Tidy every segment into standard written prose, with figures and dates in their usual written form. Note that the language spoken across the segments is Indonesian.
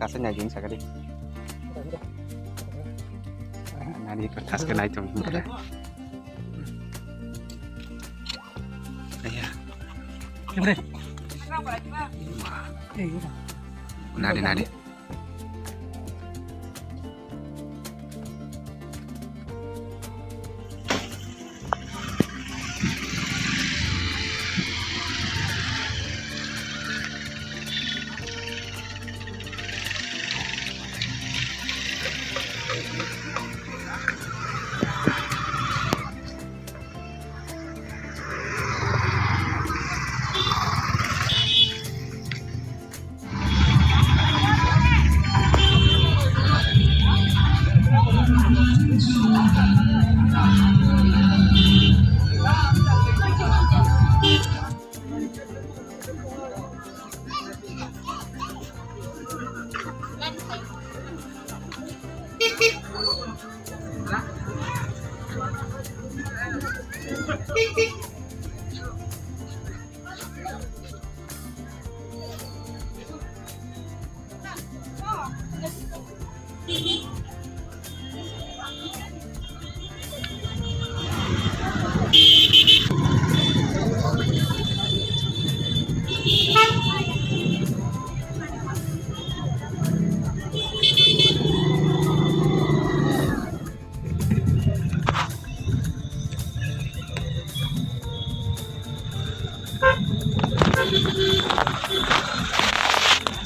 kasih nyajin sekali. Nadi kertas kena itu mungkin. Ayah. Nadi.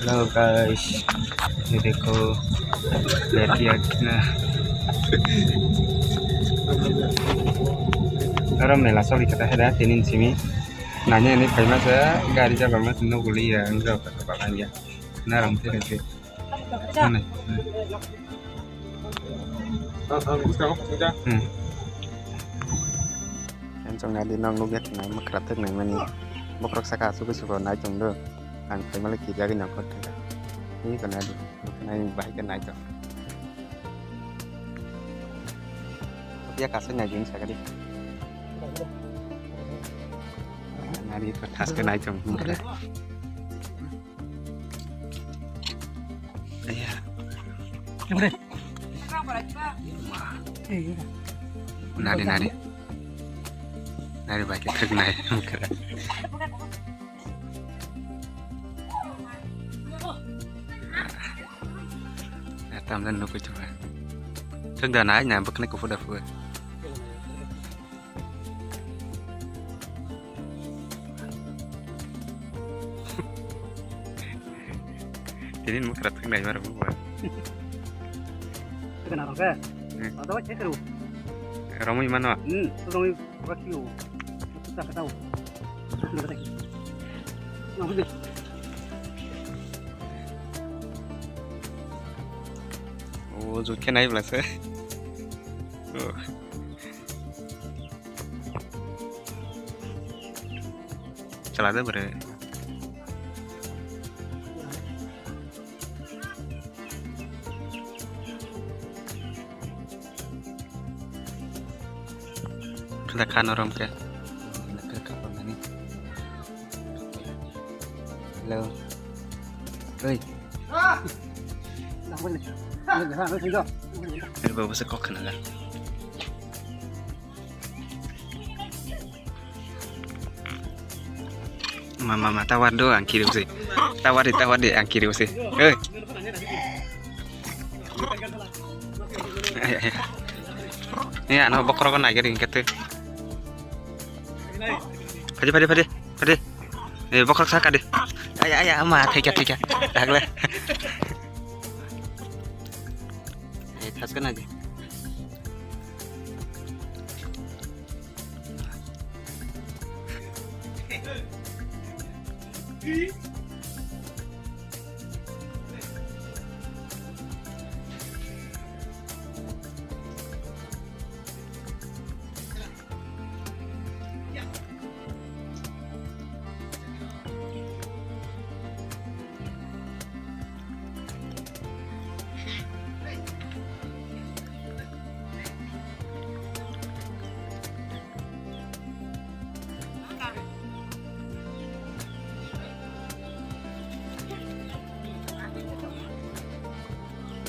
Halo guys, ini देखो lihat nah orang nih langsung dikata ada tinin sini nanya ini bagaimana saya gari jaga mas nunggu liya enggak apa ya narang sih mana em trong này đi nong nuget này mà khát thức này mà ni bốc rắc saka suku suku này trong đó anh phải mà lấy kỹ ra cái nào có thể ini kan ada cái này baik kan itu dia kasih nyajin sekali nadi kertas kena itu mungkin ayah nadi baik itu naik mungkin tam lên nó cứ cho thức đợt nãy nhà bực này cũng phải vừa jadi mau kerat thức này mà vừa kenapa ke? Atau cek dulu. Romo gimana? Romo rakio. Tak tahu. Oh, 좋게 나이 불렀어요. 잘 안 돼 그래. Kedakan orang ke. Nak ke apa ni? Hello. Oi. Dah boleh. Ini bawa sekok kena lah. Mama tawar doang kirim sih. Tawar deh yang kirim sih. Ini anak bokrok naik ring kete. Pade. Bokrok saka deh. Ayah ama tiga. Dah lah. Taskan aja.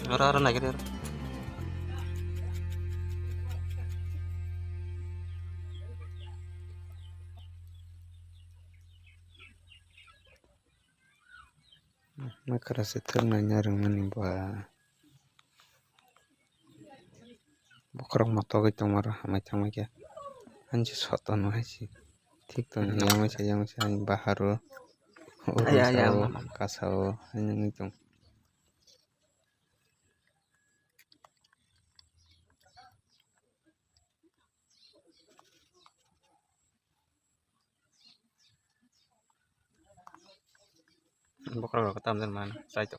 Orang-orang naik gitu. Makara setel nanya dengan buah bokrong moto gitu marah macam aja anjir soton masih tik tuh yang masih baharu urun Ya, ya, sao mama. kasau hanya itu Bokrong ketam dan mana? Saya itu.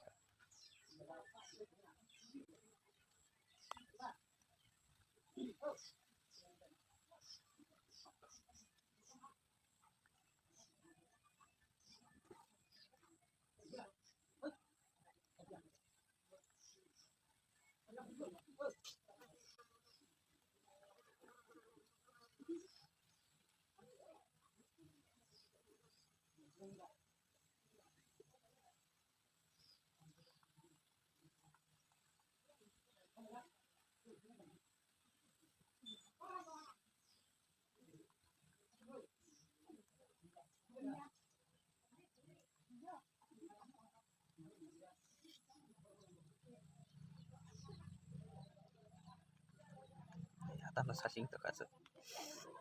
Ya, tambah sasing tuh kasih.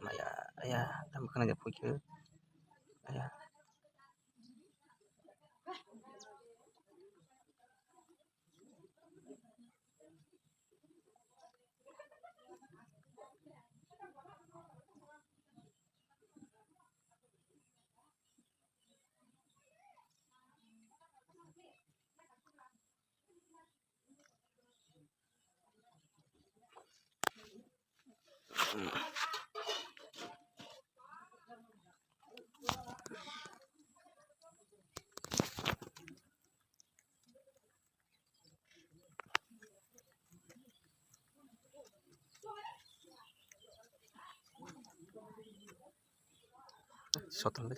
Maya, ya, tambah kena aja pucuk. Ya. Soton deh.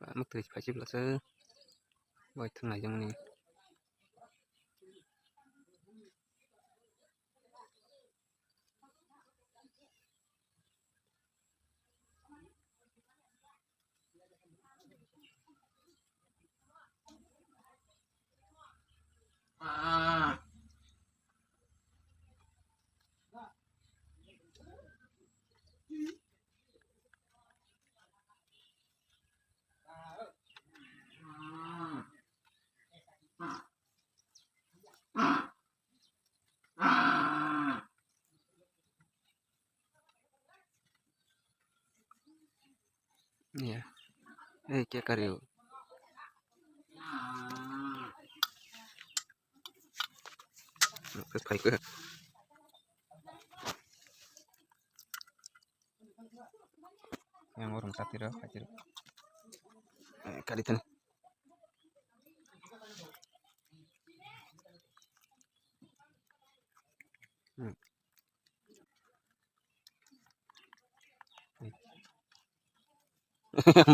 Pak mức thì phải chịu là sơ. Bởi thằng này trong này. Iya. Kia karyo. Terus baik ke. Yang orang satira kacir. Kalitan.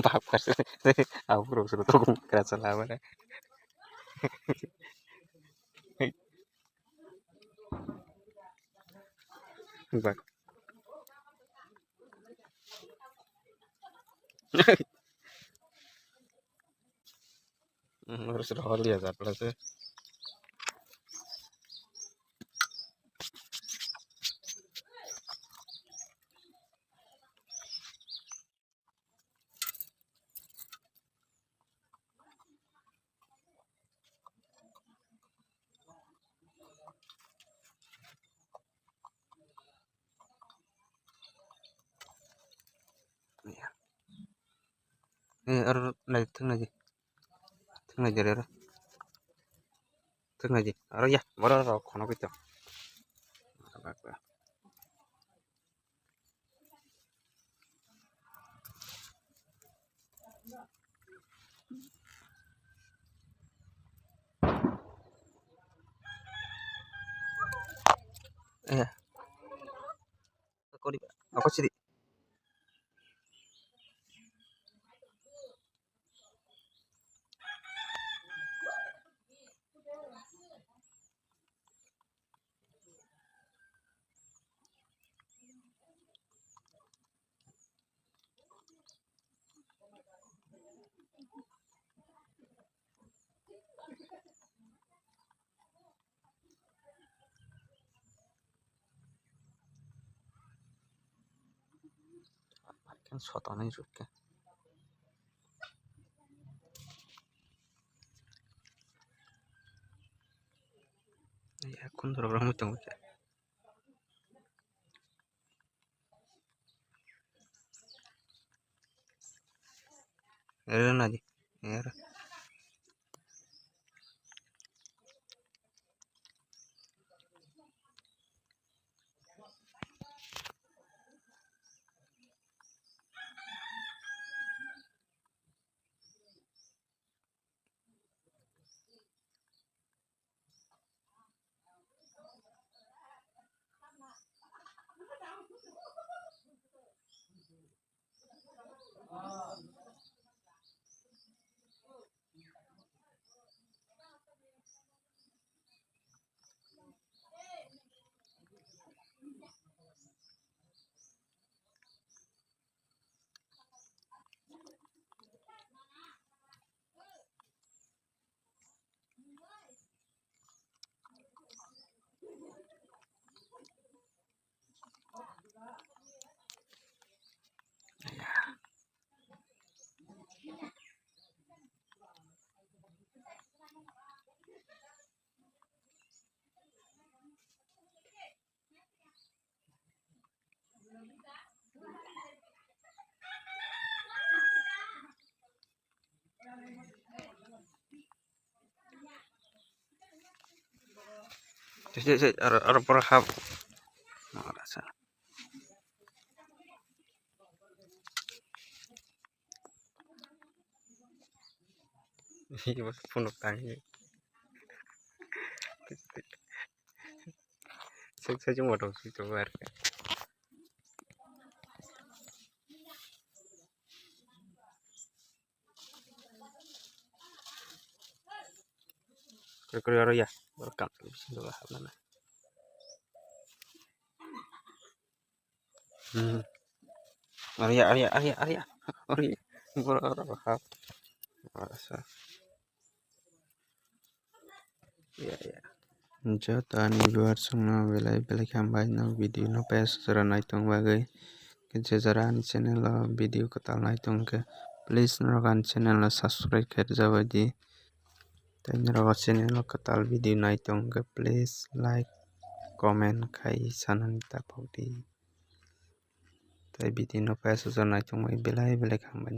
Papas. Aku bro suruh tunggu kerasa lama dah. Bak. Harus roll ya plus. này thương này giờ đó thương này gì ở ya bỏ đó rồi còn nó cái chồng ya aku sih kan sotonya juga ya aku orang macam macam ada lagi ya jadi orang perhab rasa ini mas punuk tangi saya cuma dong sih coba kira-kira ya berkam bismillah mana Arya berapa rasa ya Jatani luar sungna belai hambai na video no pes sara naitong bagai ke jajaran channel video katal naitong ke please narakan channel na subscribe kher jabadi tai narakan channel katal video naitong ke please like comment khai sanan ta podi tai video no pes sara naitong belai hambai